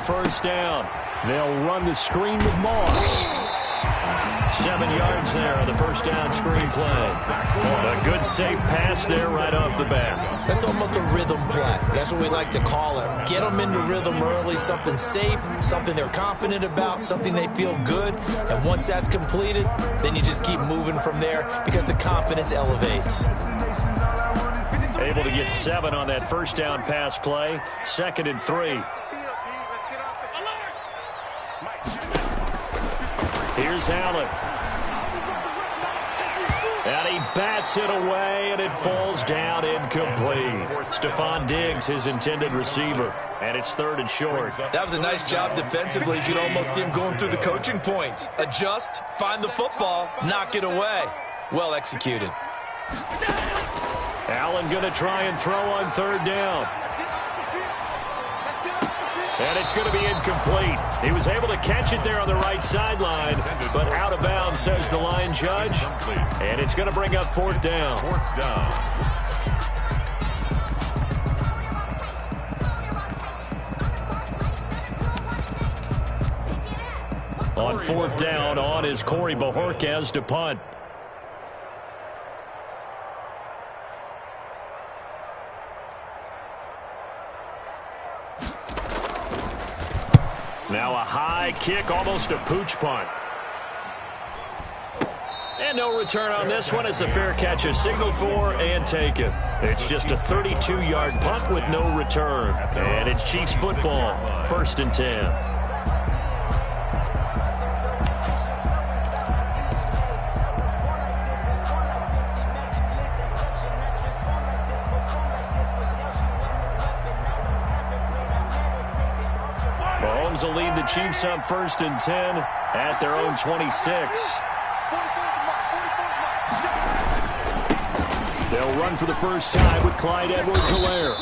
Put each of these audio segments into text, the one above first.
first down. They'll run the screen with Moss. 7 yards there on the first down screen play. A good safe pass there right off the bat. That's almost a rhythm play. That's what we like to call it. Get them into rhythm early, something safe, something they're confident about, something they feel good. And once that's completed, then you just keep moving from there because the confidence elevates. Able to get 7 on that first down pass play. 2nd and 3. Here's Allen. And he bats it away, and it falls down incomplete. Stephon Diggs, his intended receiver. And it's 3rd and short. That was a nice job defensively. You could almost see him going through the coaching points. Adjust, find the football, knock it away. Well executed. Allen going to try and throw on 3rd down. And it's going to be incomplete. He was able to catch it there on the right sideline, but out of bounds, says the line judge. And it's going to bring up 4th down. On 4th down, on is Corey Bojorquez to punt. Now a high kick, almost a pooch punt. And no return on this one as the fair catch is signaled for and taken. It's just a 32-yard punt with no return. And it's Chiefs football, 1st and 10. Will lead the Chiefs up 1st and 10 at their own 26. They'll run for the first time with Clyde Edwards-Helaire.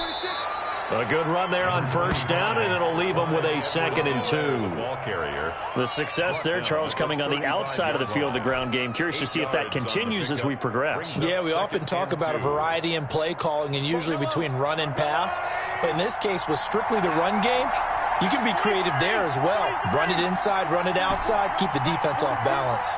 A good run there on 1st down, and it'll leave them with a 2nd and 2. The success there, Charles, coming on the outside of the field, the ground game. Curious to see if that continues as we progress. Yeah, we often talk about a variety in play calling and usually between run and pass. But in this case, with strictly the run game, you can be creative there as well. Run it inside, run it outside, keep the defense off balance.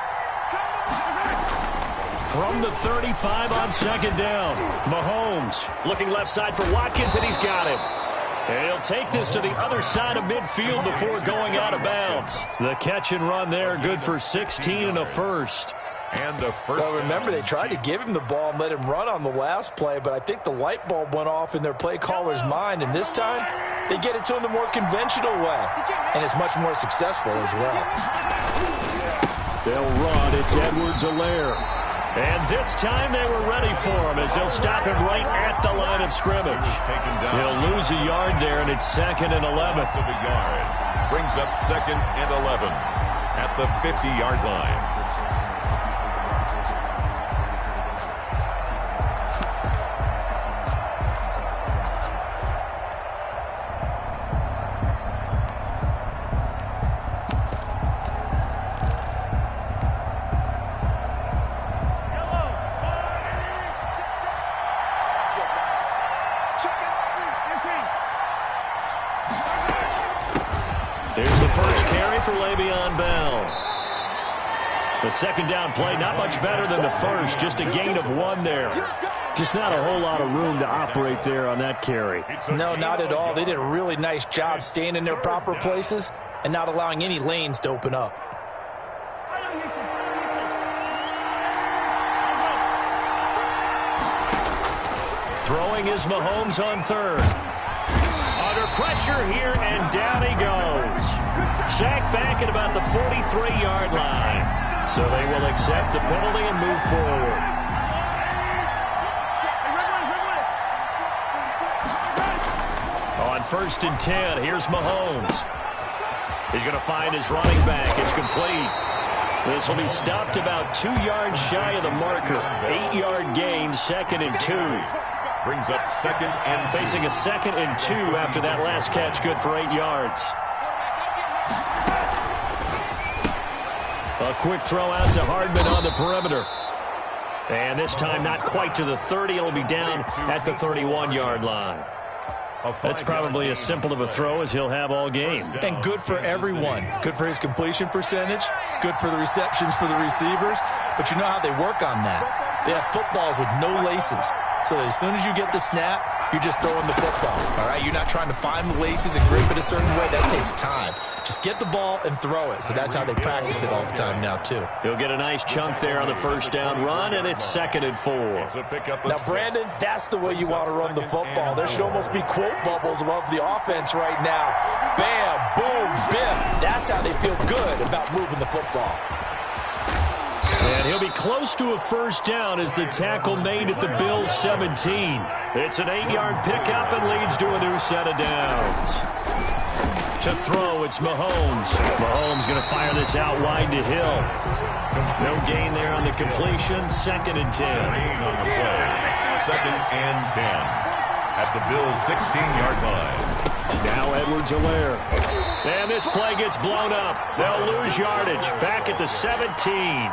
From the 35 on 2nd down, Mahomes looking left side for Watkins, and he's got him. And he'll take this to the other side of midfield before going out of bounds. The catch and run there, good for 16 and a first. Well, remember, they tried to give him the ball and let him run on the last play, but I think the light bulb went off in their play caller's mind, and this time they get it to him the more conventional way, and it's much more successful as well. They'll run. It's Edwards-Helaire. And this time they were ready for him as they'll stop him right at the line of scrimmage. He'll lose a yard there, and it's 2nd and 11. Brings up 2nd and 11 at the 50-yard line. Here's the first carry for Le'Veon Bell. The 2nd down play, not much better than the first, just a gain of 1 there. Just not a whole lot of room to operate there on that carry. No, not at all. They did a really nice job staying in their proper places and not allowing any lanes to open up. Throwing is Mahomes on 3rd. Under pressure here, and down he goes. Sacked back at about the 43-yard line. So they will accept the penalty and move forward. On 1st and 10, here's Mahomes. He's going to find his running back. It's complete. This will be stopped about 2 yards shy of the marker. 8-yard gain, 2nd and 2. Brings up 2nd and 2. Facing a 2nd and 2 after that last catch, good for 8 yards. A quick throw out to Hardman on the perimeter. And this time not quite to the 30. It'll be down at the 31-yard line. That's probably as simple of a throw as he'll have all game. And good for everyone. Good for his completion percentage. Good for the receptions for the receivers. But you know how they work on that. They have footballs with no laces. So as soon as you get the snap, you're just throwing the football. All right, you're not trying to find the laces and grip it a certain way. That takes time. Just get the ball and throw it. So that's how they practice it all the time now, too. He'll get a nice chunk there on the first down run, and it's 2nd and 4. Now, Brandon, that's the way you want to run the football. There should almost be quote bubbles above the offense right now. Bam, boom, biff. That's how they feel good about moving the football. And he'll be close to a first down as the tackle made at the Bills' 17. It's an 8-yard pickup and leads to a new set of downs. To throw, it's Mahomes. Mahomes going to fire this out wide to Hill. No gain there on the completion. 2nd and 10. On the play. 2nd and 10 at the Bills' 16-yard line. Now Edwards-Helaire. And this play gets blown up. They'll lose yardage. Back at the 17.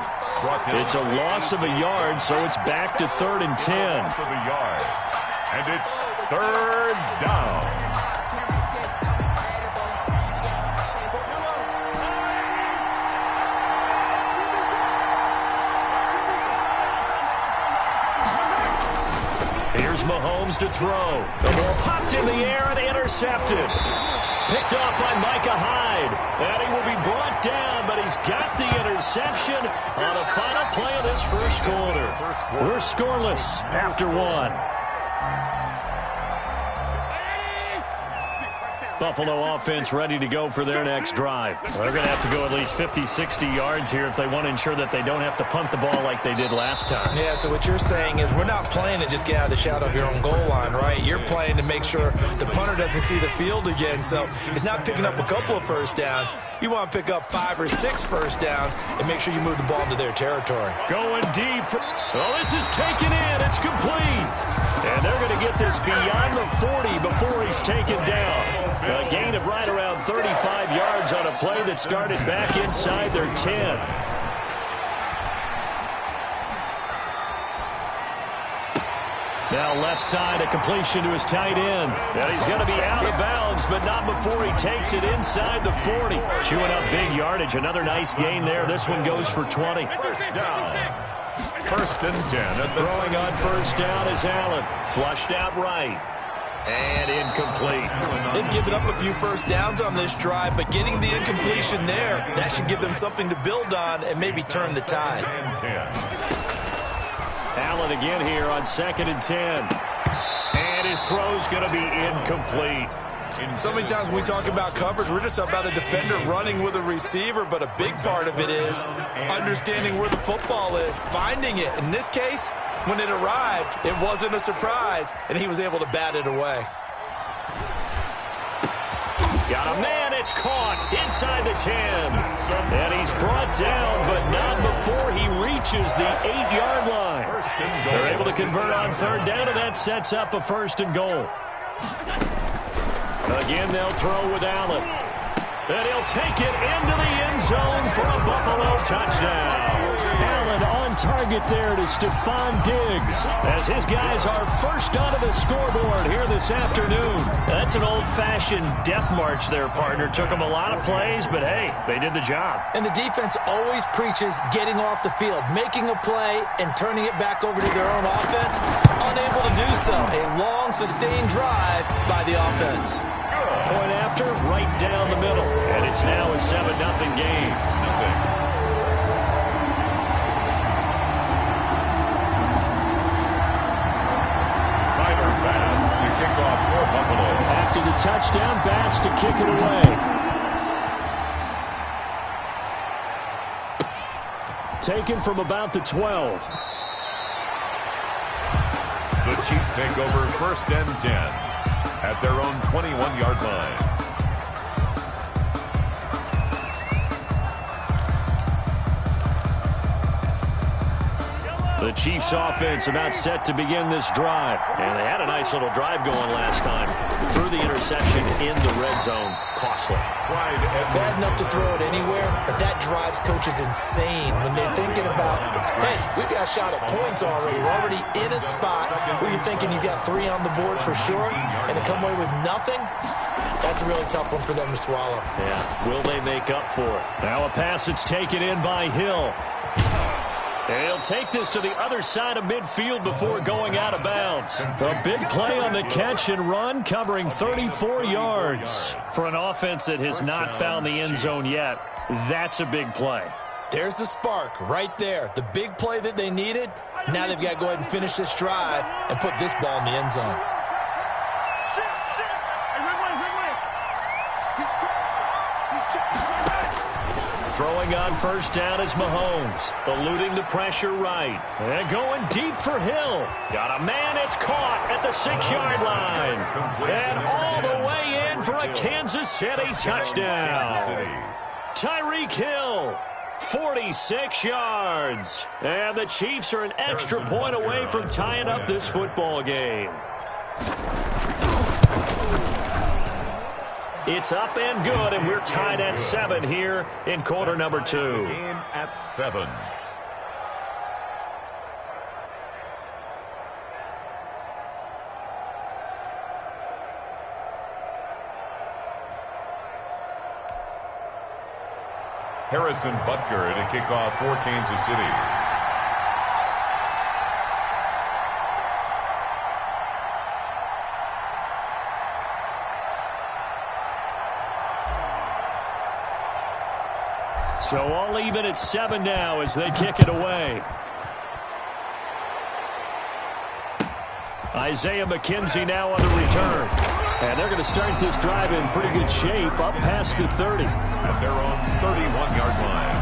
It's a loss of a yard, so it's back to 3rd and 10. Loss of a yard. And it's 3rd down. Here's Mahomes to throw. The ball popped in the air and intercepted. Picked off by Micah Hyde. And he will be brought down, but he's got the interception on a final play of this first quarter. We're scoreless after 1. Buffalo offense ready to go for their next drive. They're going to have to go at least 50, 60 yards here if they want to ensure that they don't have to punt the ball like they did last time. Yeah, so what you're saying is we're not playing to just get out of the shadow of your own goal line, right? You're playing to make sure the punter doesn't see the field again. So it's not picking up a couple of first downs. You want to pick up 5 or 6 first downs and make sure you move the ball into their territory. Going deep. This is taken in. It's complete. And they're going to get this beyond the 40 before he's taken down. A gain of right around 35 yards on a play that started back inside their 10. Now left side, a completion to his tight end. And he's going to be out of bounds, but not before he takes it inside the 40. Chewing up big yardage. Another nice gain there. This one goes for 20. First down. 1st and 10. Throwing on first down is Allen. Flushed out right. And incomplete. They've given up a few first downs on this drive, but getting the incompletion there, that should give them something to build on and maybe turn the tide. Allen again here on 2nd and 10. And his throw's going to be incomplete. So many times when we talk about coverage, we're just about a defender running with a receiver, but a big part of it is understanding where the football is, finding it. In this case, when it arrived, it wasn't a surprise, and he was able to bat it away. Got a man, it's caught inside the 10. And he's brought down, but not before he reaches the 8-yard line. They're able to convert on 3rd down, and that sets up a 1st and goal. Again, they'll throw with Allen. And he'll take it into the end zone for a Buffalo touchdown. Allen on target there to Stephon Diggs as his guys are first onto the scoreboard here this afternoon. That's an old-fashioned death march there, partner. Took them a lot of plays, but hey, they did the job. And the defense always preaches getting off the field, making a play and turning it back over to their own offense. Unable to do so. A long, sustained drive by the offense. Point after, right down the middle. And it's now a 7-0 game. Tyler Bass to kick off for Buffalo. After the touchdown, Bass to kick it away. Taken from about the 12. The Chiefs take over 1st and 10. At their own 21-yard line. The Chiefs offense about set to begin this drive. And they had a nice little drive going last time. Threw the interception in the red zone. Costly. Bad enough to throw it anywhere, but that drives coaches insane when they're thinking about, hey, we've got a shot at points already. We're already in a spot where you're thinking you got 3 on the board for sure, and to come away with nothing, that's a really tough one for them to swallow. Yeah, will they make up for it? Now a pass that's taken in by Hill. And he'll take this to the other side of midfield before going out of bounds. A big play on the catch and run, covering 34 yards. For an offense that has not found the end zone yet, that's a big play. There's the spark right there. The big play that they needed. Now they've got to go ahead and finish this drive and put this ball in the end zone. Throwing on first down is Mahomes, eluding the pressure right. And going deep for Hill. Got a man, it's caught at the 6-yard line. And all the way in for a Kansas City touchdown. Tyreek Hill, 46 yards. And the Chiefs are an extra point away from tying up this football game. It's up and good, and we're tied at 7 here in quarter number 2. Game at 7. Harrison Butker to kick off for Kansas City. So all even at 7 now as they kick it away. Isaiah McKenzie now on the return. And they're going to start this drive in pretty good shape, up past the 30. At their own 31-yard line.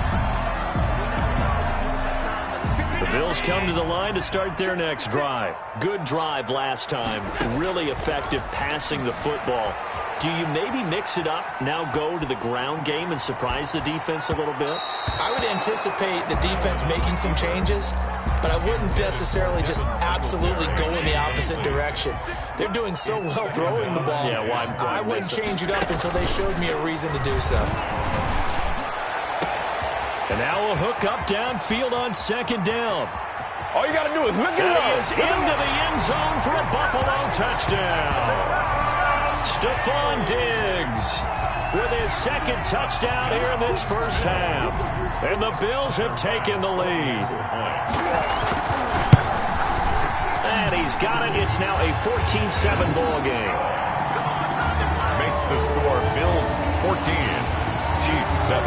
The Bills come to the line to start their next drive. Good drive last time. Really effective passing the football. Do you maybe mix it up, now go to the ground game and surprise the defense a little bit? I would anticipate the defense making some changes, but I wouldn't necessarily just absolutely go in the opposite direction. They're doing so well throwing the ball. Yeah, why I wouldn't change it up until they showed me a reason to do so. And now a hook up downfield on second down. All you got to do is look it up. He is into the end zone for a Buffalo touchdown. Stephon Diggs with his second touchdown here in this first half. And the Bills have taken the lead. And he's got it. It's now a 14-7 ball game. Makes the score Bills 14, Chiefs 7.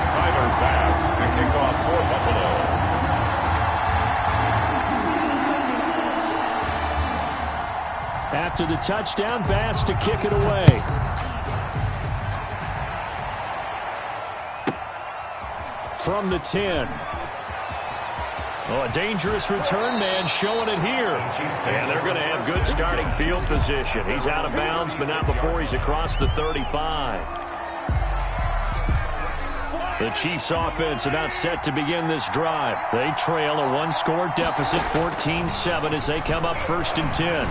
Tyler Bass to kick off for Buffalo. After the touchdown, Bass to kick it away. From the 10. Oh, a dangerous return man showing it here. And they're going to have good starting field position. He's out of bounds, but not before he's across the 35. The Chiefs offense about set to begin this drive. They trail a 1-score deficit, 14-7, as they come up first and 10.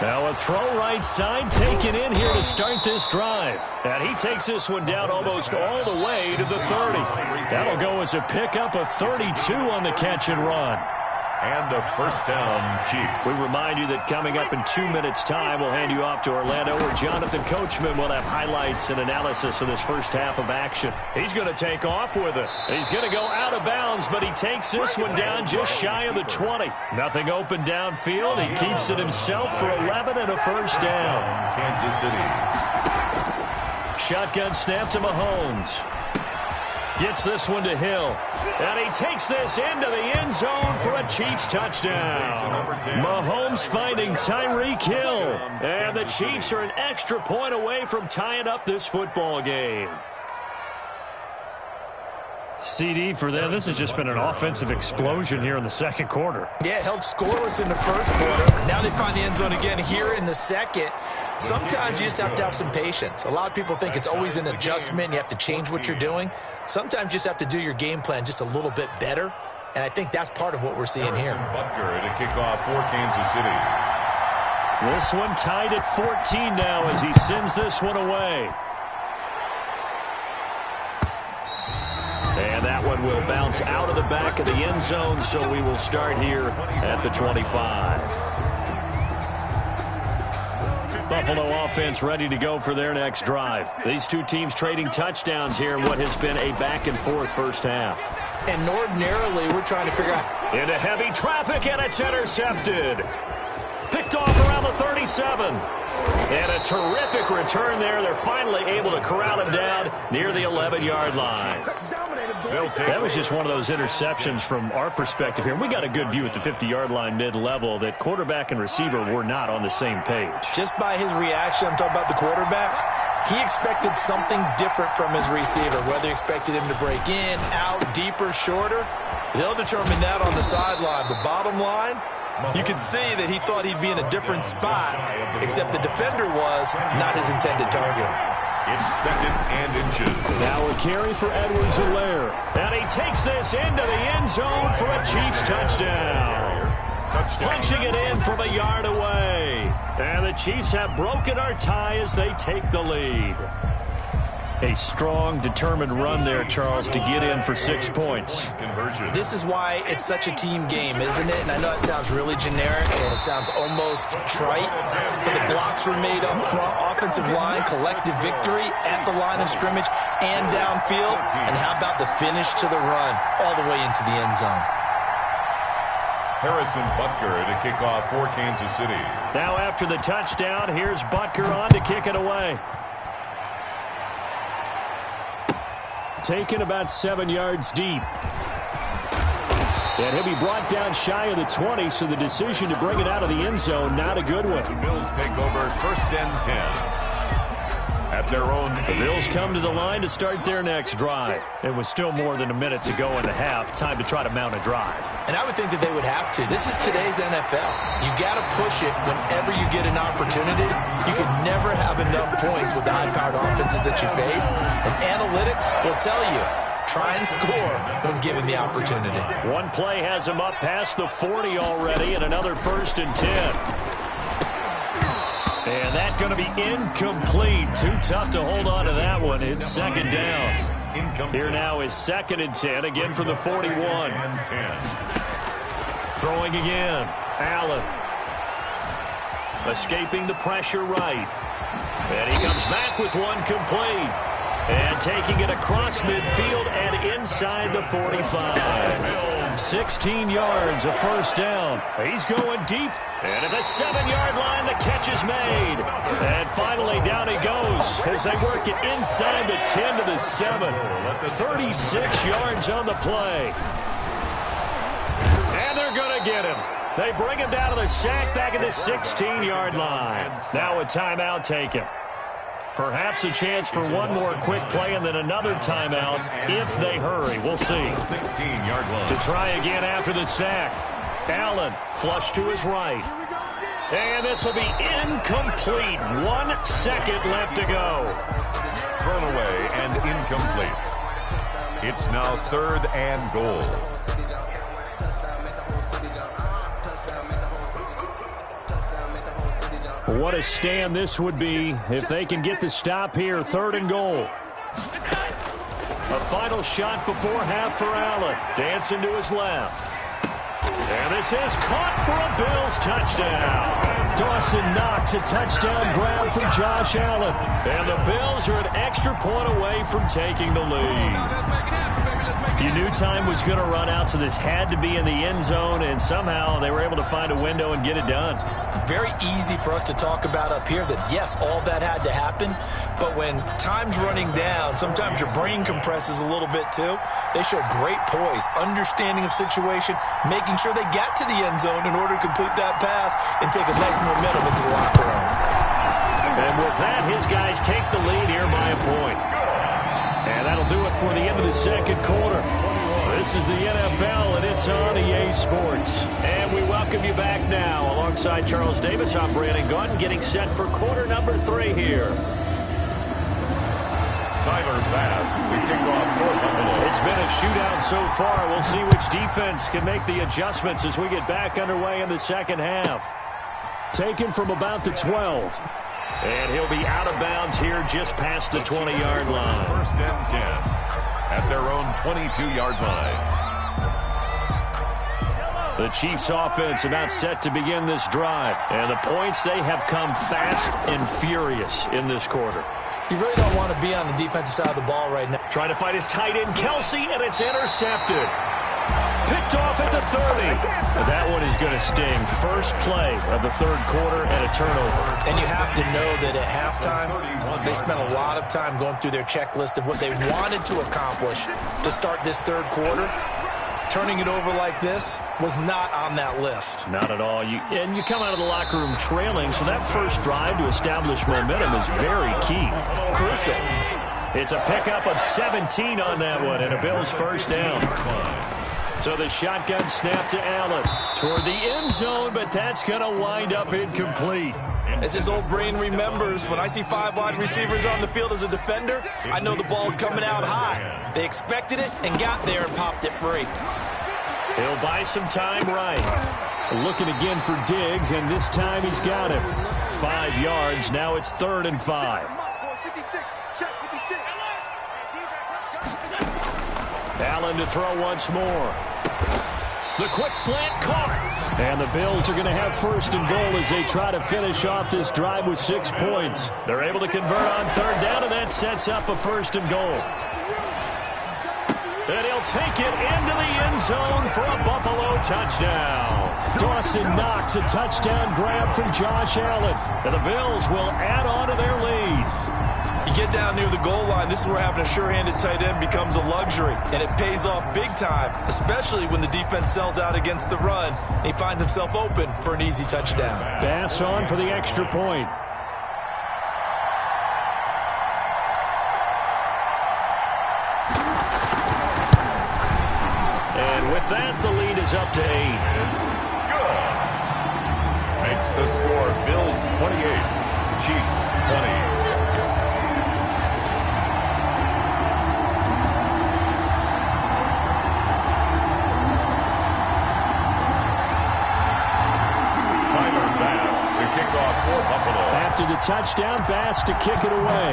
Now a throw right side taken in here to start this drive. And he takes this one down almost all the way to the 30. That'll go as a pickup of 32 on the catch and run. And a first down, Chiefs. We remind you that coming up in 2 minutes' time, we'll hand you off to Orlando, where Jonathan Coachman will have highlights and analysis of this first half of action. He's going to take off with it. He's going to go out of bounds, but he takes this one down just shy of the 20. Nothing open downfield. He keeps it himself for 11 and a first down. Kansas City. Shotgun snap to Mahomes. Gets this one to Hill. And he takes this into the end zone for a Chiefs touchdown. Mahomes finding Tyreek Hill. And the Chiefs are an extra point away from tying up this football game. CD for them. This has just been an offensive explosion here in the second quarter. Yeah, held scoreless in the first quarter. Now they find the end zone again here in the second. Sometimes you just have to have some patience. A lot of people think it's always an adjustment. You have to change what you're doing. Sometimes you just have to do your game plan just a little bit better, and I think that's part of what we're seeing here. Butker to kick off for Kansas City. This one tied at 14 now as he sends this one away. And that one will bounce out of the back of the end zone, so we will start here at the 25. Buffalo offense ready to go for their next drive. These two teams trading touchdowns here in what has been a back-and-forth first half. And ordinarily, we're trying to figure out. Into heavy traffic, and it's intercepted. Picked off around the 37. And a terrific return there. They're finally able to corral him down near the 11-yard line. That was just one of those interceptions from our perspective here. We got a good view at the 50-yard line mid-level that quarterback and receiver were not on the same page. Just by his reaction, I'm talking about the quarterback, he expected something different from his receiver, whether he expected him to break in, out, deeper, shorter. They'll determine that on the sideline. The bottom line, you could see that he thought he'd be in a different spot, except the defender was not his intended target. It's 2nd and inches. Now a carry for Edwards-Helaire. And he takes this into the end zone for a Chiefs touchdown. Punching it in from a yard away. And the Chiefs have broken our tie as they take the lead. A strong, determined run there, Charles, to get in for 6 points. This is why it's such a team game, isn't it? And I know it sounds really generic and it sounds almost trite, but the blocks were made up front, offensive line, collective victory at the line of scrimmage and downfield. And how about the finish to the run all the way into the end zone? Harrison Butker to kick off for Kansas City. Now after the touchdown, here's Butker on to kick it away. Taken about 7 yards deep. And he'll be brought down shy of the 20, so the decision to bring it out of the end zone, not a good one. The Bills take over 1st and 10. At their own. The Bills come to the line to start their next drive. It was still more than a minute to go in the half. Time to try to mount a drive. And I would think that they would have to. This is today's NFL. You got to push it whenever you get an opportunity. You can never have enough points with the high-powered offenses that you face. And analytics will tell you, try and score when given the opportunity. One play has him up past the 40 already, and another 1st and 10. And that's going to be incomplete. Too tough to hold on to that one. It's 2nd down. Incomplete. Here now is 2nd and 10, again for the 41. Throwing again. Allen. Escaping the pressure right. And he comes back with one complete. And taking it across midfield and inside the 45. 16 yards, a 1st down. He's going deep. And at the 7-yard line, the catch is made. And finally, down he goes as they work it inside the 10 to the 7. 36 yards on the play. And they're going to get him. They bring him down to the sack back at the 16-yard line. Now a timeout taken. Perhaps a chance for one more quick play and then another timeout if they hurry. We'll see. 16-yard line. To try again after the sack. Allen flush to his right. And this will be incomplete. 1 second left to go. Thrown away and incomplete. It's now 3rd and goal. What a stand this would be if they can get the stop here. 3rd and goal. A final shot before half for Allen. Dancing to his left. And this is caught for a Bills touchdown. Dawson Knox, a touchdown grab from Josh Allen. And the Bills are an extra point away from taking the lead. You knew time was going to run out, so this had to be in the end zone, and somehow they were able to find a window and get it done. Very easy for us to talk about up here that, yes, all that had to happen, but when time's running down, sometimes your brain compresses a little bit too. They showed great poise, understanding of situation, making sure they got to the end zone in order to complete that pass and take a nice momentum into the locker room. And with that, his guys take the lead here by a point. And that'll do it for the end of the 2nd quarter. This is the NFL, and it's on EA Sports. And we welcome you back now. Alongside Charles Davis, I'm Brandon Gunn, getting set for quarter number 3 here. Tyler Bass to kick off for Buffalo. It's been a shootout so far. We'll see which defense can make the adjustments as we get back underway in the second half. Taken from about the 12. And he'll be out of bounds here just past the 20-yard line. First and 10 at their own 22-yard line. The Chiefs offense about set to begin this drive. And the points, they have come fast and furious in this quarter. You really don't want to be on the defensive side of the ball right now. Trying to fight his tight end, Kelsey, and it's intercepted. Picked off at the 30. That one is going to sting. First play of the third quarter and a turnover. And you have to know that at halftime, they spent a lot of time going through their checklist of what they wanted to accomplish to start this third quarter. Turning it over like this was not on that list. Not at all. You come out of the locker room trailing, so that first drive to establish momentum is very key. Crucial. It's a pickup of 17 on that one, and a Bills first down. So the shotgun snap to Allen toward the end zone, but that's going to wind up incomplete. As his old brain remembers, when I see 5 wide receivers on the field as a defender, I know the ball's coming out high. They expected it and got there and popped it free. He'll buy some time right. Looking again for Diggs, and this time he's got him. 5 yards, now it's 3rd and 5. Allen to throw once more. The quick slant caught. And the Bills are going to have 1st and goal as they try to finish off this drive with 6 points. They're able to convert on 3rd down, and that sets up a 1st and goal. And he'll take it into the end zone for a Buffalo touchdown. Dawson Knox, a touchdown grab from Josh Allen. And the Bills will add on to their lead. You get down near the goal line, this is where having a sure-handed tight end becomes a luxury, and it pays off big time, especially when the defense sells out against the run, and he finds himself open for an easy touchdown. Bass on for the extra point. And with that, the lead is up to 8. Good. Makes the score Bills 28, Chiefs 20. After the touchdown, Bass to kick it away.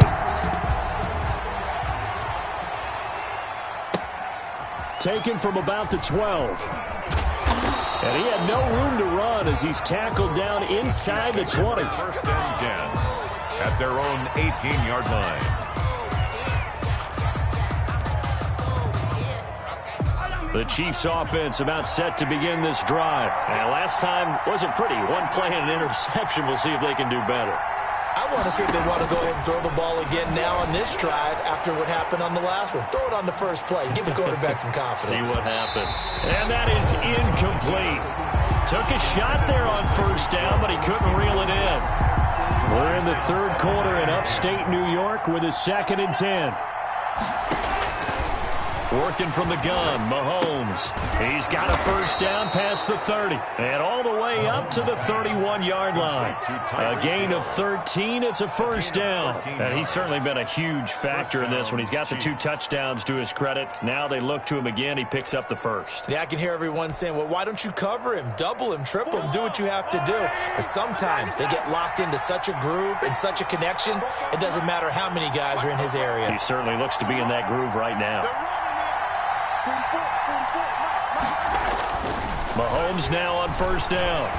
Taken from about the 12. And he had no room to run as he's tackled down inside the 20. 1st and 10 at their own 18-yard line. The Chiefs offense about set to begin this drive. And last time wasn't pretty. 1 play and an interception. We'll see if they can do better. I want to see if they want to go ahead and throw the ball again now on this drive after what happened on the last one. Throw it on the first play. Give the quarterback some confidence. See what happens. And that is incomplete. Took a shot there on 1st down, but he couldn't reel it in. We're in the 3rd quarter in upstate New York with a 2nd and 10. Working from the gun, Mahomes. He's got a 1st down past the 30. And all the way up to the 31-yard line. A gain of 13. It's a 1st down. And he's certainly been a huge factor in this when he's got the 2 touchdowns to his credit. Now they look to him again. He picks up the 1st. Yeah, I can hear everyone saying, well, why don't you cover him, double him, triple him, do what you have to do. But sometimes they get locked into such a groove and such a connection, it doesn't matter how many guys are in his area. He certainly looks to be in that groove right now. Mahomes now on 1st down.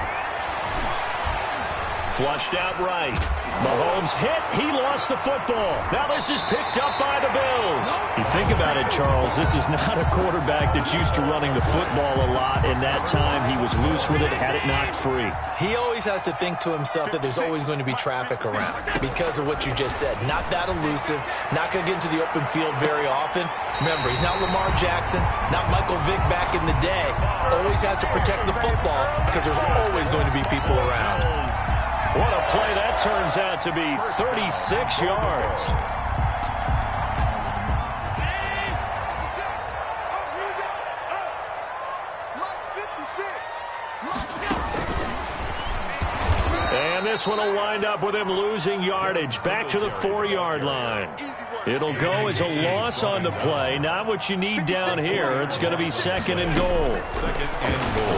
Flushed out right. Mahomes hit. He lost the football. Now this is picked up by the Bills. You think about it, Charles. This is not a quarterback that's used to running the football a lot. In that time, he was loose with it, had it knocked free. He always has to think to himself that there's always going to be traffic around because of what you just said. Not that elusive, not going to get into the open field very often. Remember, he's not Lamar Jackson, not Michael Vick back in the day. Always has to protect the football because there's always going to be people around. What a play that turns out to be. 36 yards. this one will wind up with him losing yardage back to the 4-yard line. It'll go as a loss on the play. Not what you need down here. It's going to be second and goal.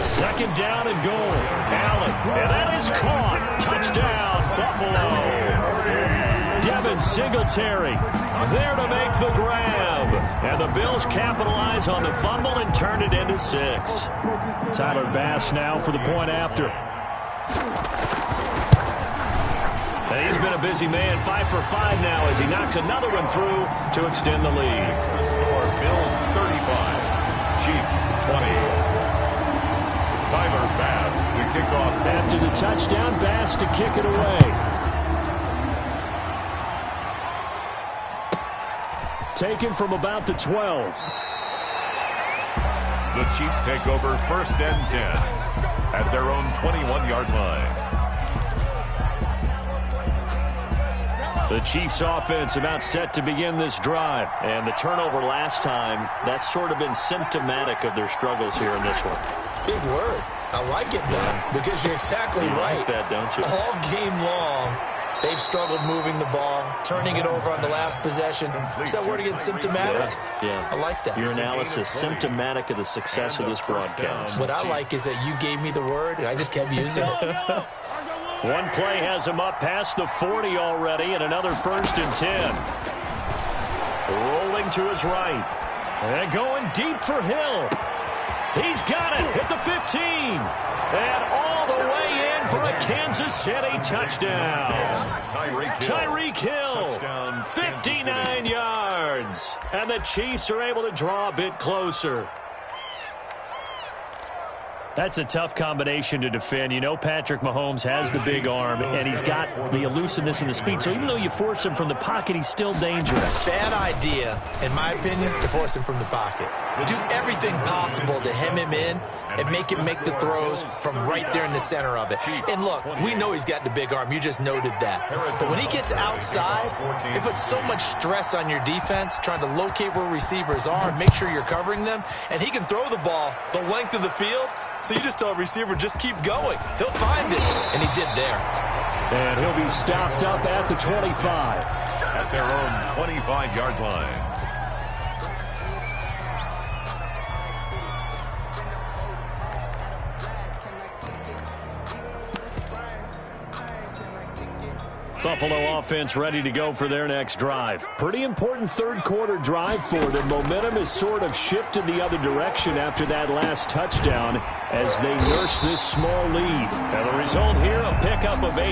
Second down and goal. Allen. And that is caught. Touchdown, Buffalo. Devin Singletary there to make the grab. And the Bills capitalize on the fumble and turn it into 6. Tyler Bass now for the point after. And he's been a busy man, 5 for 5 now as he knocks another one through to extend the lead. The score, Bills 35, Chiefs 20. Tyler Bass to kick off. After the touchdown, Bass to kick it away. Taken from about the 12. The Chiefs take over 1st and 10 at their own 21-yard line. The Chiefs offense about set to begin this drive. And the turnover last time, that's sort of been symptomatic of their struggles here in this one. Big word. I like it, though, because you're exactly right. Like that, don't you? All game long, they've struggled moving the ball, turning it over on the last possession. Is that word again, symptomatic? Yeah. I like that. Your analysis, symptomatic of the success of this broadcast. What I like is that you gave me the word, and I just kept using it. One play has him up past the 40 already, and another 1st and 10. Rolling to his right. And going deep for Hill. He's got it at the 15. And all the way in for a Kansas City touchdown. Tyreek Hill, 59 yards. And the Chiefs are able to draw a bit closer. That's a tough combination to defend. You know Patrick Mahomes has the big arm, and he's got the elusiveness and the speed. So even though you force him from the pocket, he's still dangerous. Bad idea, in my opinion, to force him from the pocket. Do everything possible to hem him in and make him make the throws from right there in the center of it. And look, we know he's got the big arm. You just noted that. But when he gets outside, it puts so much stress on your defense trying to locate where receivers are and make sure you're covering them. And he can throw the ball the length of the field. So you just tell a receiver, just keep going. He'll find it. And he did there. And he'll be stopped up at the 25. At their own 25-yard line. Buffalo offense ready to go for their next drive. Pretty important third-quarter drive for them. Momentum has sort of shifted the other direction after that last touchdown as they nurse this small lead. And the result here, a pickup of 8.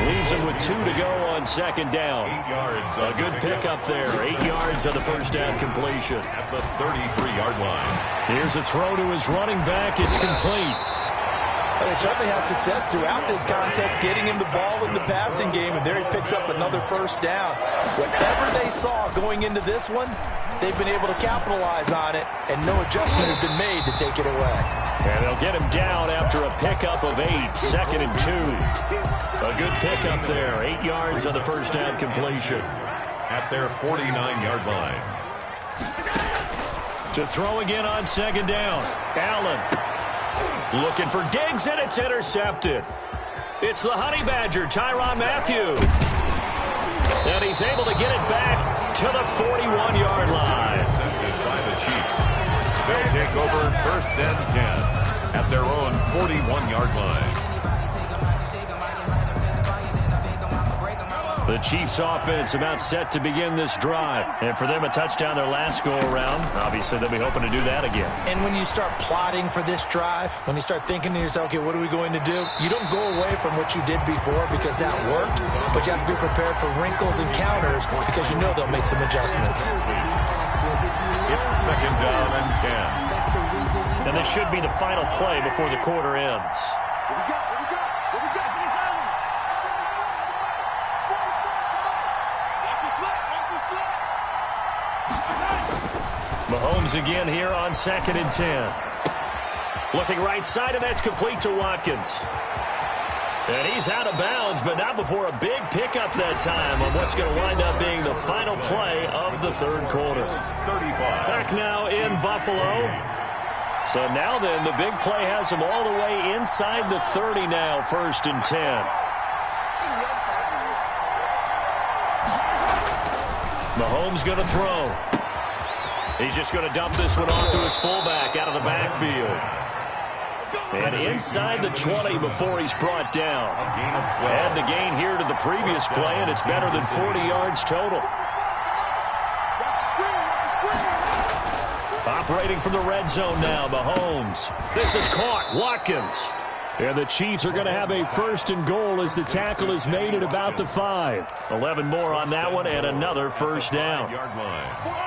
Leaves them with 2 to go on second down. 8 yards. A good pickup there. 8 yards on the first down completion. At the 33-yard line. Here's a throw to his running back. It's complete. They certainly had success throughout this contest getting him the ball in the passing game, and there he picks up another first down. Whatever they saw going into this one, they've been able to capitalize on it, and no adjustment has been made to take it away. And they'll get him down after a pickup of 8, 2nd and 2. A good pickup there, 8 yards on the first down completion. At their 49-yard line. To throw again on second down, Allen. Looking for Diggs, and it's intercepted. It's the Honey Badger, Tyrann Mathieu. And he's able to get it back to the 41-yard line. Intercepted by the Chiefs. They'll take over 1st and 10 at their own 41-yard line. The Chiefs offense about set to begin this drive. And for them, a touchdown their last go-around. Obviously, they'll be hoping to do that again. And when you start plotting for this drive, when you start thinking to yourself, okay, what are we going to do? You don't go away from what you did before because that worked, but you have to be prepared for wrinkles and counters because you know they'll make some adjustments. It's 2nd down and 10. And this should be the final play before the quarter ends. Mahomes again here on 2nd and 10. Looking right side, and that's complete to Watkins. And he's out of bounds, but not before a big pickup that time on what's going to wind up being the final play of the third quarter. 35. Back now in Buffalo. So now then, the big play has him all the way inside the 30 now, 1st and 10. Mahomes going to throw. He's just going to dump this one off to his fullback out of the backfield. And inside the 20 before he's brought down. Add the gain here to the previous play, and it's better than 40 yards total. Operating from the red zone now, Mahomes. This is caught. Watkins. And the Chiefs are going to have a 1st and goal as the tackle is made at about the 5. 11 more on that one and another first down. Yard line.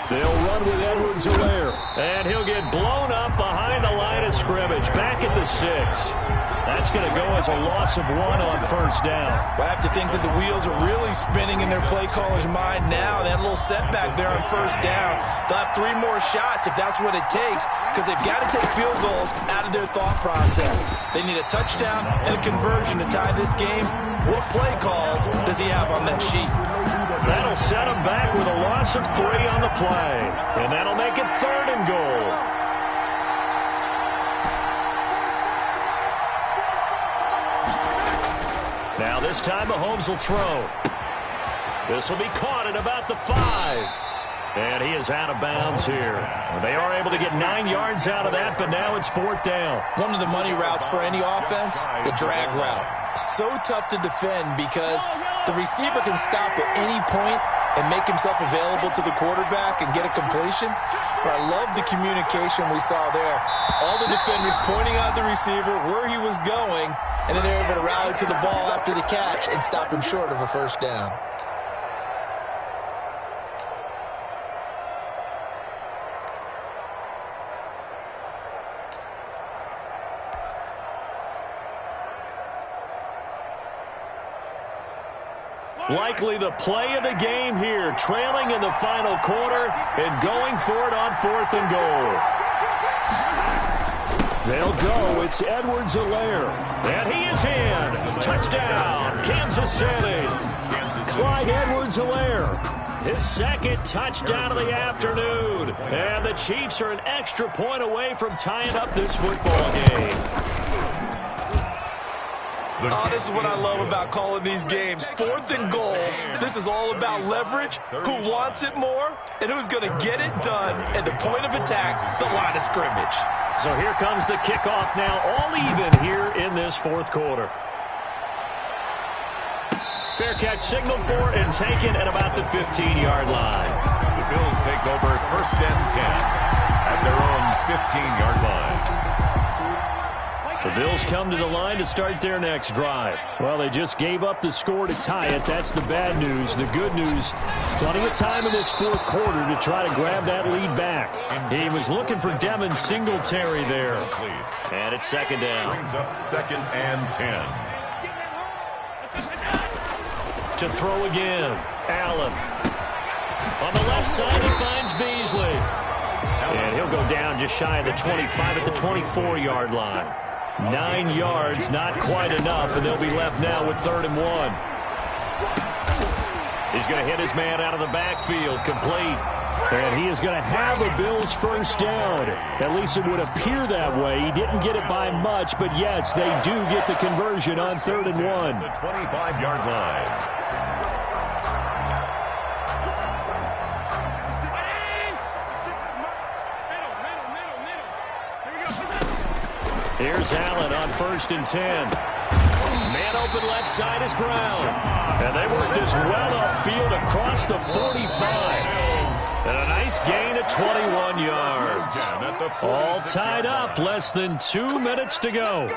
They'll run with Edwards-Helaire. And he'll get blown up behind the line of scrimmage. Back at the 6. That's going to go as a loss of 1 on first down. Well, I have to think that the wheels are really spinning in their play caller's mind now. That little setback there on first down. They'll have 3 more shots if that's what it takes, because they've got to take field goals out of their thought process. They need a touchdown and a conversion to tie this game. What play calls does he have on that sheet? That'll set him back with a loss of 3 on the play. And that'll make it 3rd and goal. Now this time Mahomes will throw. This will be caught at about the 5. And he is out of bounds here. They are able to get 9 yards out of that, but now it's 4th down. One of the money routes for any offense, the drag route. So tough to defend because the receiver can stop at any point and make himself available to the quarterback and get a completion. But I love the communication we saw there. All the defenders pointing out the receiver, where he was going, and then they're able to rally to the ball after the catch and stop him short of a first down. Likely the play of the game here, trailing in the final quarter and going for it on 4th and goal. They'll go. It's Edwards-Helaire. And he is in. Touchdown, Kansas City. Clyde Edwards-Helaire. His 2nd touchdown of the afternoon. And the Chiefs are an extra point away from tying up this football game. Oh, this is what I love about calling these games. 4th and goal. This is all about leverage, who wants it more, and who's going to get it done at the point of attack, the line of scrimmage. So here comes the kickoff now, all even here in this 4th quarter. Fair catch signaled for and taken at about the 15-yard line. The Bills take over 1st and 10 at their own 15-yard line. The Bills come to the line to start their next drive. Well, they just gave up the score to tie it. That's the bad news. The good news, plenty of time in this 4th quarter to try to grab that lead back. He was looking for Devin Singletary there. And it's 2nd down. Brings up 2nd and 10. To throw again. Allen. On the left side, he finds Beasley. And he'll go down just shy of the 25 at the 24-yard line. 9 yards, not quite enough, and they'll be left now with 3rd and 1. He's going to hit his man out of the backfield, complete. And he is going to have a Bills 1st down. At least it would appear that way. He didn't get it by much, but yes, they do get the conversion on 3rd and 1. The 25-yard line. Here's Allen on 1st and 10. Man open left side is Brown. And they work this well upfield across the 45. And a nice gain of 21 yards. All tied up, less than 2 minutes to go.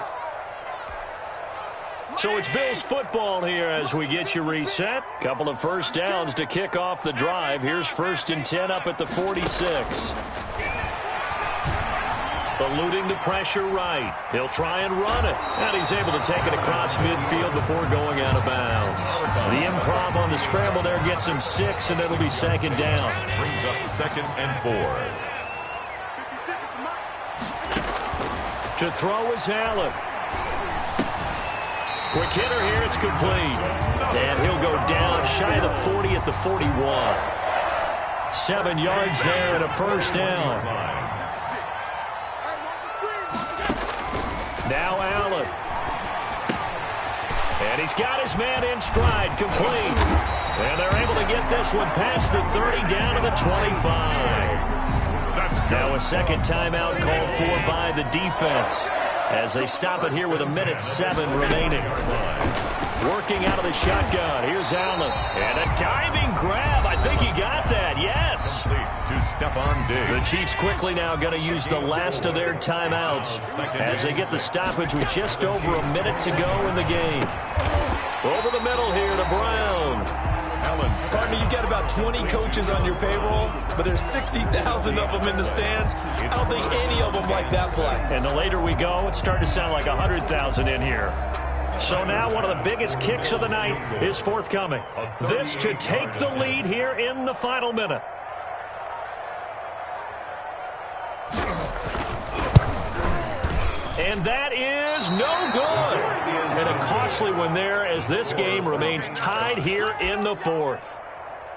So it's Bills football here as we get you reset. Couple of first downs to kick off the drive. Here's 1st and 10 up at the 46. Eluding the pressure right. He'll try and run it. And he's able to take it across midfield before going out of bounds. The improv on the scramble there gets him 6, and it'll be 2nd down. Brings up 2nd and 4. To throw is Allen. Quick hitter here, it's complete. And he'll go down shy of the 40 at the 41. 7 yards there and a 1st down. Now Allen. And he's got his man in stride, complete. And they're able to get this one past the 30 down to the 25. Now a second timeout called for by the defense as they stop it here with 1:07 remaining. Working out of the shotgun. Here's Allen. And a diving grab. I think he got that. Yes. To Stephon Diggs. The Chiefs quickly now going to use the last of their timeouts as they get the stoppage with just over a minute to go in the game. Over the middle here to Brown. Partner, you've got about 20 coaches on your payroll, but there's 60,000 of them in the stands. I don't think any of them like that play. And the later we go, it's starting to sound like 100,000 in here. So now one of the biggest kicks of the night is forthcoming. This to take the lead here in the final minute. And that is no good. And a costly one there as this game remains tied here in the fourth.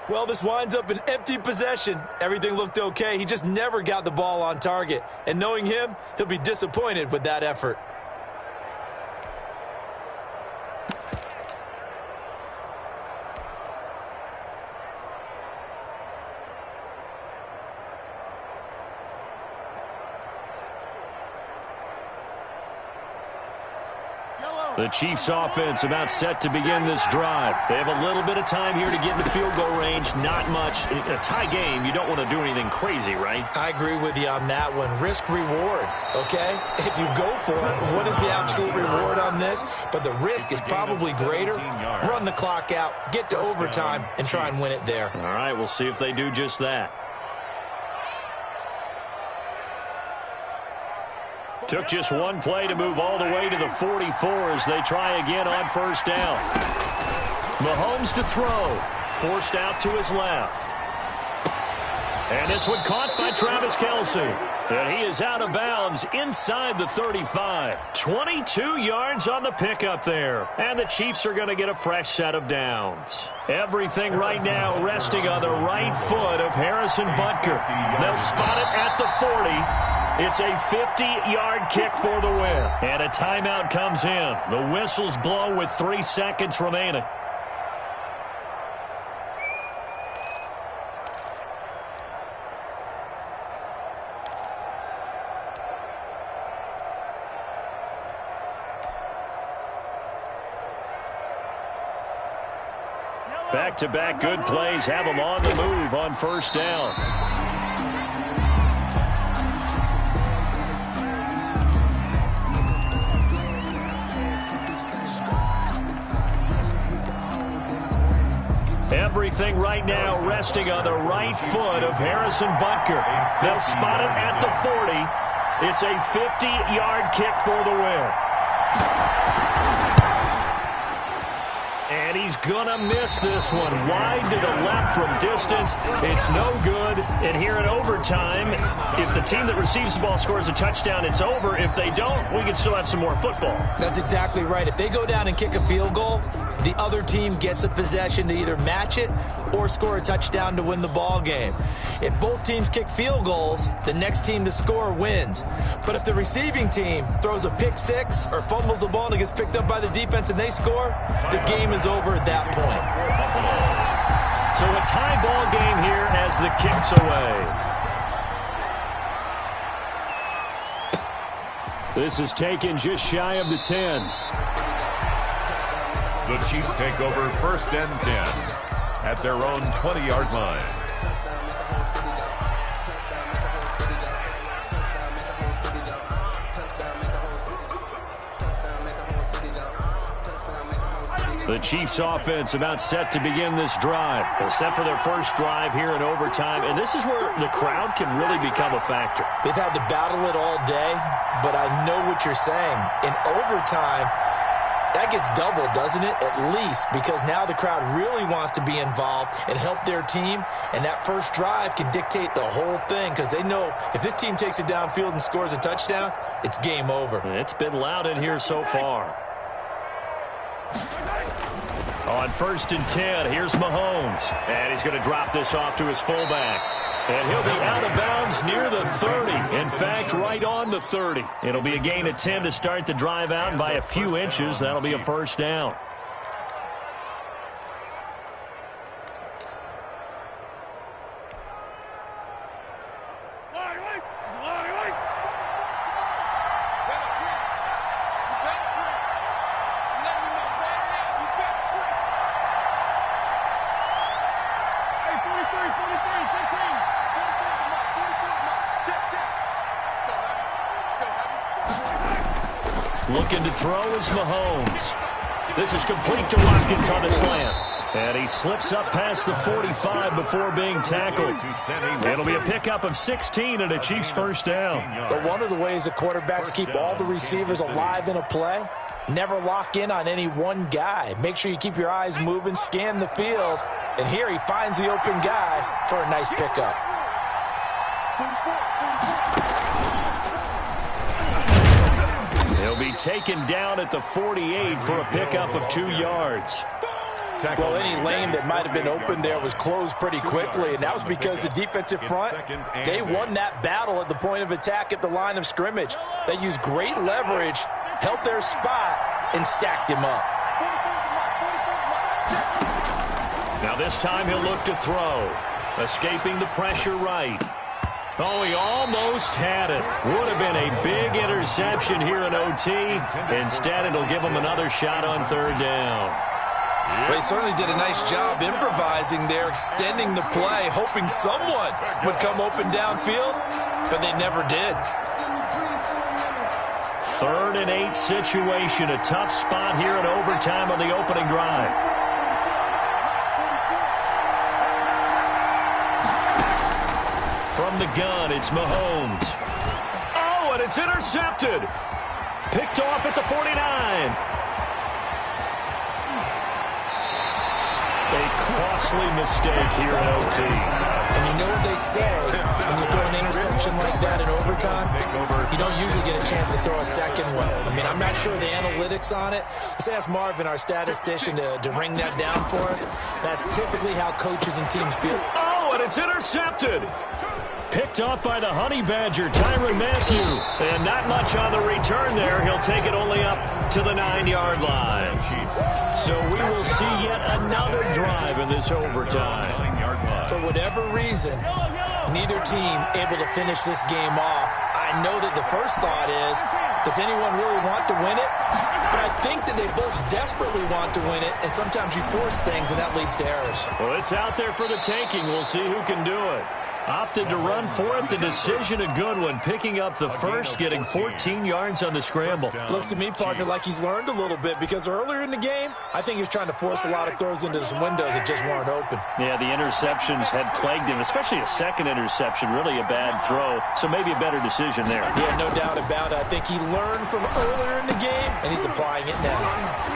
Well, this winds up an empty possession. Everything looked okay. He just never got the ball on target. And knowing him, he'll be disappointed with that effort. The Chiefs offense about set to begin this drive. They have a little bit of time here to get into field goal range. Not much. In a tie game, you don't want to do anything crazy, right? I agree with you on that one. Risk reward, okay? If you go for it, what is the absolute reward on this? But the risk is probably greater. Run the clock out, get to overtime, and try and win it there. All right, we'll see if they do just that. Took just one play to move all the way to the 44 as they try again on first down. Mahomes to throw. Forced out to his left. And this one caught by Travis Kelce. And he is out of bounds inside the 35. 22 yards on the pickup there. And the Chiefs are going to get a fresh set of downs. Everything right now resting on the right foot of Harrison Butker. They'll spot it at the 40. It's a 50-yard kick for the win. And a timeout comes in. The whistles blow with 3 seconds remaining. Back-to-back good plays have them on the move on first down. Everything right now resting on the right foot of Harrison Butker. They'll spot it at the 40. It's a 50-yard kick for the win. And he's going to miss this one. Wide to the left from distance. It's no good. And here in overtime, if the team that receives the ball scores a touchdown, it's over. If they don't, we can still have some more football. That's exactly right. If they go down and kick a field goal, the other team gets a possession to either match it or score a touchdown to win the ball game. If both teams kick field goals, the next team to score wins. But if the receiving team throws a pick six or fumbles the ball and it gets picked up by the defense and they score, the game is over at that point. So a tie ball game here as the kick's away. This is taken just shy of the 10. The Chiefs take over first and 10 at their own 20-yard line. The Chiefs offense about set to begin this drive. Set for their first drive here in overtime. And this is where the crowd can really become a factor. They've had to battle it all day, but I know what you're saying. In overtime, that gets doubled, doesn't it? At least, because now the crowd really wants to be involved and help their team. And that first drive can dictate the whole thing because they know if this team takes it downfield and scores a touchdown, it's game over. It's been loud in here so far. On first and 10, here's Mahomes. And he's going to drop this off to his fullback. And he'll be out of bounds near the 30. In fact, right on the 30. It'll be a gain of 10 to start the drive out. And by a few inches, that'll be a first down. Looking to throw is Mahomes. This is complete to Watkins on the slant. And he slips up past the 45 before being tackled. It'll be a pickup of 16 and a Chiefs first down. But one of the ways the quarterbacks keep all the receivers alive in a play, never lock in on any one guy. Make sure you keep your eyes moving, scan the field. And here he finds the open guy for a nice pickup. He'll be taken down at the 48 for a pickup of 2 yards. Well, any lane that might have been open there was closed pretty quickly, and that was because the defensive front, they won that battle at the point of attack at the line of scrimmage. They used great leverage, held their spot, and stacked him up. Now this time he'll look to throw. Escaping the pressure right. Oh, he almost had it. Would have been a big interception here in OT. Instead, it'll give him another shot on 3rd down. Well, he certainly did a nice job improvising there, extending the play, hoping someone would come open downfield, but they never did. 3rd and 8 situation, a tough spot here in overtime on the opening drive. From the gun, it's Mahomes. Oh, and it's intercepted. Picked off at the 49. A costly mistake here in OT. And you know what they say, when you throw an interception like that in overtime, you don't usually get a chance to throw a second one. I mean, I'm not sure the analytics on it. Let's ask Marvin, our statistician, to ring that down for us. That's typically how coaches and teams feel. Oh, and it's intercepted. Picked off by the Honey Badger, Tyrann Mathieu. And not much on the return there. He'll take it only up to the 9-yard line. So we will see yet another drive in this overtime. For whatever reason, neither team able to finish this game off. I know that the first thought is, does anyone really want to win it? But I think that they both desperately want to win it, and sometimes you force things, and that leads to errors. Well, it's out there for the taking. We'll see who can do it. Opted to run for it. The decision a good one. Picking up the first, getting 14 yards on the scramble. Looks to me, partner, like he's learned a little bit, because earlier in the game, I think he was trying to force a lot of throws into some windows that just weren't open. Yeah, the interceptions had plagued him, especially a second interception. Really a bad throw. So maybe a better decision there. Yeah, no doubt about it. I think he learned from earlier in the game, and he's applying it now.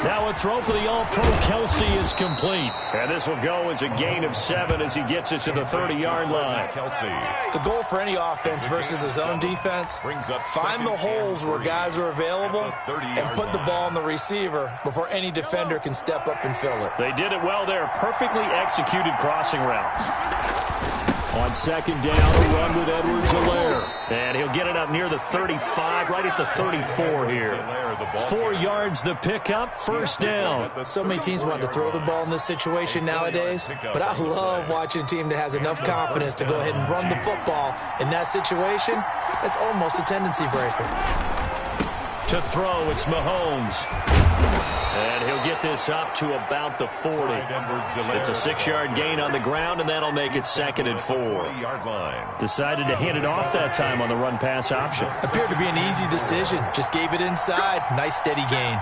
Now a throw for the All-Pro Kelsey is complete. And this will go as a gain of 7 as he gets it to the 30-yard line. The goal for any offense versus his own defense, find the holes where guys are available and put the ball on the receiver before any defender can step up and fill it. They did it well there. Perfectly executed crossing route. On 2nd down, a run with Edwards-Helaire. And he'll get it up near the 35, right at the 34 here. 4 yards the pickup, 1st down. So many teams want to throw the ball in this situation nowadays, but I love watching a team that has enough confidence to go ahead and run the football. In that situation, it's almost a tendency breaker. To throw, it's Mahomes. And he'll get this up to about the 40. It's a 6-yard gain on the ground, and that'll make it 2nd and 4. Decided to hand it off that time on the run-pass option. Appeared to be an easy decision. Just gave it inside. Nice, steady gain.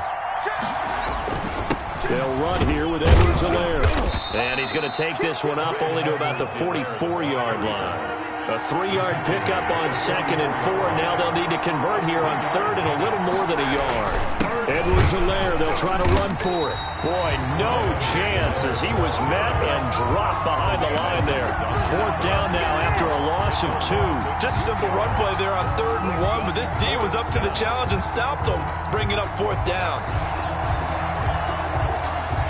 They'll run here with Edwards-Helaire. And he's going to take this one up only to about the 44-yard line. A 3-yard pickup on 2nd and 4. Now they'll need to convert here on 3rd and a little more than a yard. Edwards-Helaire, they'll try to run for it. Boy, no chance as he was met and dropped behind the line there. 4th down now after a loss of 2. Just a simple run play there on 3rd and 1, but this D was up to the challenge and stopped him, bringing up 4th down.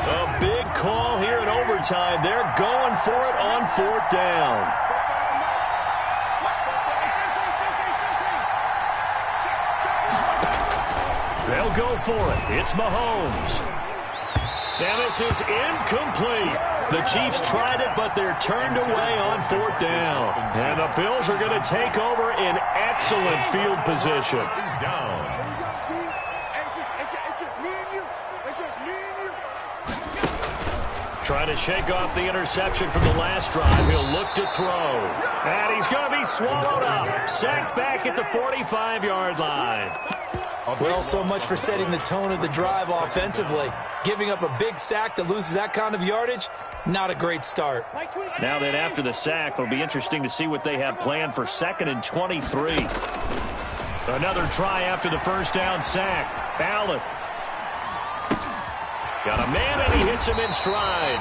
A big call here in overtime. They're going for it on 4th down. They'll go for it. It's Mahomes. And this is incomplete. The Chiefs tried it, but they're turned away on 4th down. And the Bills are going to take over in excellent field position. Trying to shake off the interception from the last drive. He'll look to throw. And he's going to be swallowed up. Sacked back at the 45-yard line. Well, so much for setting the tone of the drive offensively. Giving up a big sack that loses that kind of yardage, not a great start. Now then, after the sack, it'll be interesting to see what they have planned for 2nd and 23. Another try after the first down sack. Allen. Got a man, and he hits him in stride.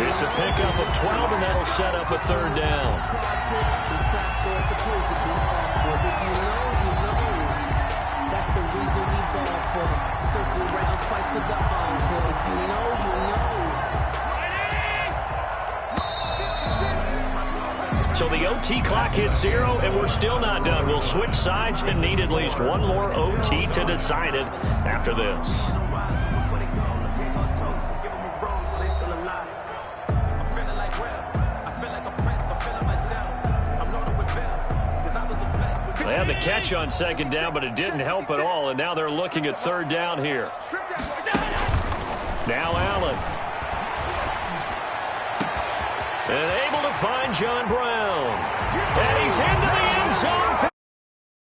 It's a pickup of 12, and that'll set up a 3rd down. So the OT clock hits 0, and we're still not done. We'll switch sides and need at least one more OT to decide it after this. They had the catch on 2nd down, but it didn't help at all, and now they're looking at 3rd down here. Now Allen. And able to find John Brown. And he's into the end zone for